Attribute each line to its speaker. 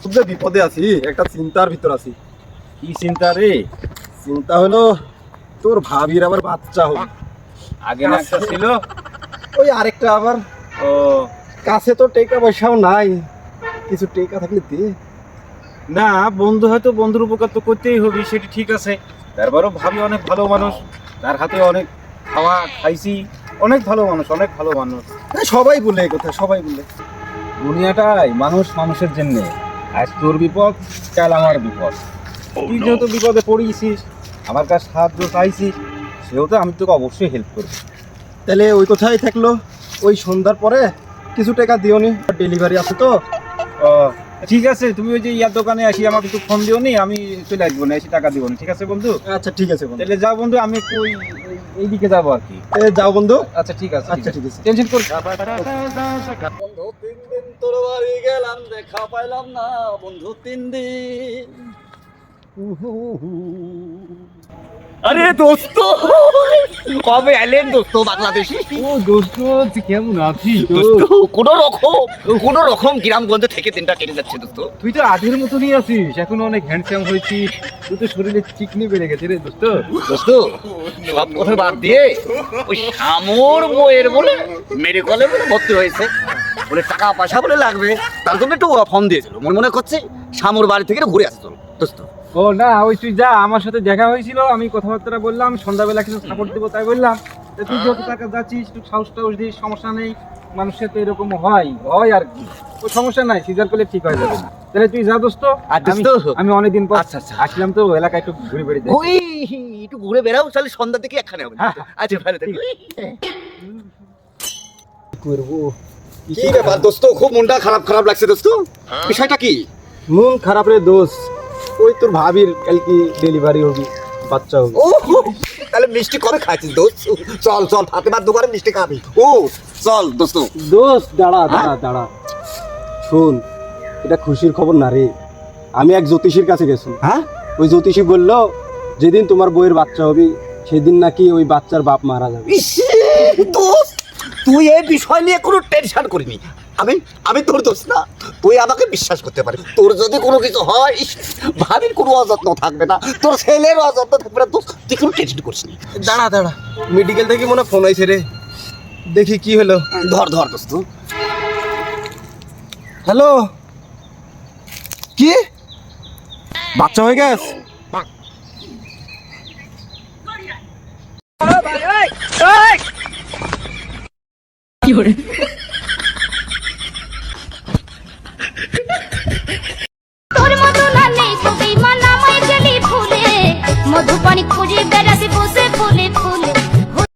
Speaker 1: খুব যে বিপদে আছি, একটা চিন্তার ভিতর আছি।
Speaker 2: কি চিন্তা রে?
Speaker 1: চিন্তা হলো তোর ভাবির আবার বাচ্চা হবে।
Speaker 2: আগে না একটা ছিল?
Speaker 1: ওই আরেকটা আবার।
Speaker 2: ও
Speaker 1: কাছে তো টাকা পয়সাও নাই, কিছু টাকা থাকলে দে।
Speaker 2: না, বন্ধু হয়তো বন্ধুর উপকার তো করতেই হবে, সেটা ঠিক আছে। তারপরও ভাবি অনেক ভালো মানুষ, তার হাতে অনেক খাওয়া খাইছি, অনেক ভালো মানুষ, অনেক ভালো মানুষ।
Speaker 1: সবাই বলে এই কথা, সবাই বলে।
Speaker 2: দুনিয়াটাই মানুষ মানুষের জন্যে। আজ তোর বিপদ, কাল আমার বিপদ। তুই যেহেতু বিপদে পড়েছিস, আমার কাছে সাহায্য চাইছিস, সেহেতু আমি তোকে অবশ্যই হেল্প করবো।
Speaker 1: তাহলে ওই কথাই থাকলো, ওই সন্ধ্যার পরে কিছু টাকা দিওনি, ডেলিভারি আছে তো।
Speaker 2: ও ঠিক আছে, তুমি ওই যে ইয়ার দোকানে আসি আমাকে একটু ফোন দিও নি, আমি চলে আসবো না, এসে টাকা দিবো না, ঠিক আছে বন্ধু?
Speaker 1: আচ্ছা ঠিক আছে বন্ধু।
Speaker 2: তাহলে যাও বন্ধু, আমি একটু এইদিকে যাবো আর কি।
Speaker 1: যাও বন্ধু।
Speaker 2: আচ্ছা ঠিক আছে,
Speaker 1: আচ্ছা ঠিক আছে।
Speaker 2: টেনশন কর।
Speaker 1: বন্ধু 3 দিন তোর বাড়ি গেলাম, দেখা পাইলাম না বন্ধু 3 দিন।
Speaker 3: আরে দোস্ত, কবে এলেন দোস্ত বাংলাদেশি?
Speaker 2: ও দোস্ত, তুই কেমন আছিস?
Speaker 3: দোস্ত কোন রকম গ্রামগঞ্জে থেকে দিনটা কেটে যাচ্ছে দোস্ত।
Speaker 2: তুই তো আগের মতনই আছিস, এখন অনেক হ্যান্ডসাম হয়েছিস, তুই তো শরীরে চিকনি বেড়ে গেছে রে দোস্ত।
Speaker 3: দোস্ত সব কথা বাদ দিয়ে ওই শামুর বইয়ের বলে মেডিকেলে বলে ভর্তি হয়েছে, বলে টাকা পয়সা বলে লাগবে, তার জন্য একটু ফোন দিয়েছিল। মনে করছে শামুর বাড়ি থেকে ঘুরে আসতো দোস্ত।
Speaker 2: ও না, ওই তুই যা, আমার সাথে দেখা হয়েছিল, আমি কথাবার্তা বললাম, সন্ধ্যাবেলা কিছু সাপোর্ট দেবো তাই বললাম। তা তুই যত টাকা যাচ্ছিস, একটু সাহস টাউস দিস, সমস্যা নেই। মানুষের তো এরকম হয় আর কি, ওই সমস্যা নাই, সিজার করলে ঠিক হয়ে যাবে। তাহলে তুই যা দোস্ত।
Speaker 3: আর দোস্ত,
Speaker 2: আমি অনেকদিন পর
Speaker 3: আচ্ছা আচ্ছা
Speaker 2: আসলাম তো এলাকায়, একটু ঘুরে বেড়ে যাই।
Speaker 3: ওই একটু ঘুরে বেড়াও, তাহলে সন্ধ্যা থেকে একখানে হবে।
Speaker 2: হ্যাঁ,
Speaker 3: আচ্ছা ভালো থাকি।
Speaker 1: করবো
Speaker 3: কি ব্যাপার দোস্ত, খুব মনটা খারাপ লাগছে দোস্ত, বিষয়টা কি?
Speaker 1: মন খারাপ রে দোস্ত, ওই তোর ভাবির কালকে ডেলিভারি হবে, বাচ্চা হবে।
Speaker 3: ও তাহলে মিষ্টি করে খাচ্ছিস দোস্ত? চল চল, ফাতেমার দোকানে মিষ্টি খাবি। ও চল দোস্ত।
Speaker 1: দোস্ত দাঁড়া দাঁড়া দাঁড়া, শোন, এটা খুশির খবর না রে। আমি এক জ্যোতিষীর কাছে গেছি।
Speaker 3: হ্যাঁ?
Speaker 1: ওই জ্যোতিষী বললো যেদিন তোমার বইয়ের বাচ্চা হবে সেদিন নাকি ওই বাচ্চার বাপ মারা যাবে।
Speaker 3: ইস, দোস্ত তুই এই বিষয় নিয়ে কোনো টেনশন করিনি। আমি তোর দোস্ত না, তুই আমাকে বিশ্বাস করতে পারিস। তোর যদি কোনো কিছু হয়, ভাবির কোনো অযত্ন থাকবে না, তোর ছেলের অযত্ন থাকবে না দোস্ত, তুই কোনো টেনশন করিস নি।
Speaker 1: দাঁড়া দাঁড়া, মেডিকেল থেকে মনে ফোন হয়েছে রে, দেখি কি হলো।
Speaker 3: ধর দোস্ত।
Speaker 1: হ্যালো, কি বাচ্চা হয়ে গেছে?
Speaker 4: তোর মতো না নেই তো বেঈমান আমায় গেলি ভুলে, মধুপানি খুঁজে বেড়াতে বসে ফুলে ফুলে।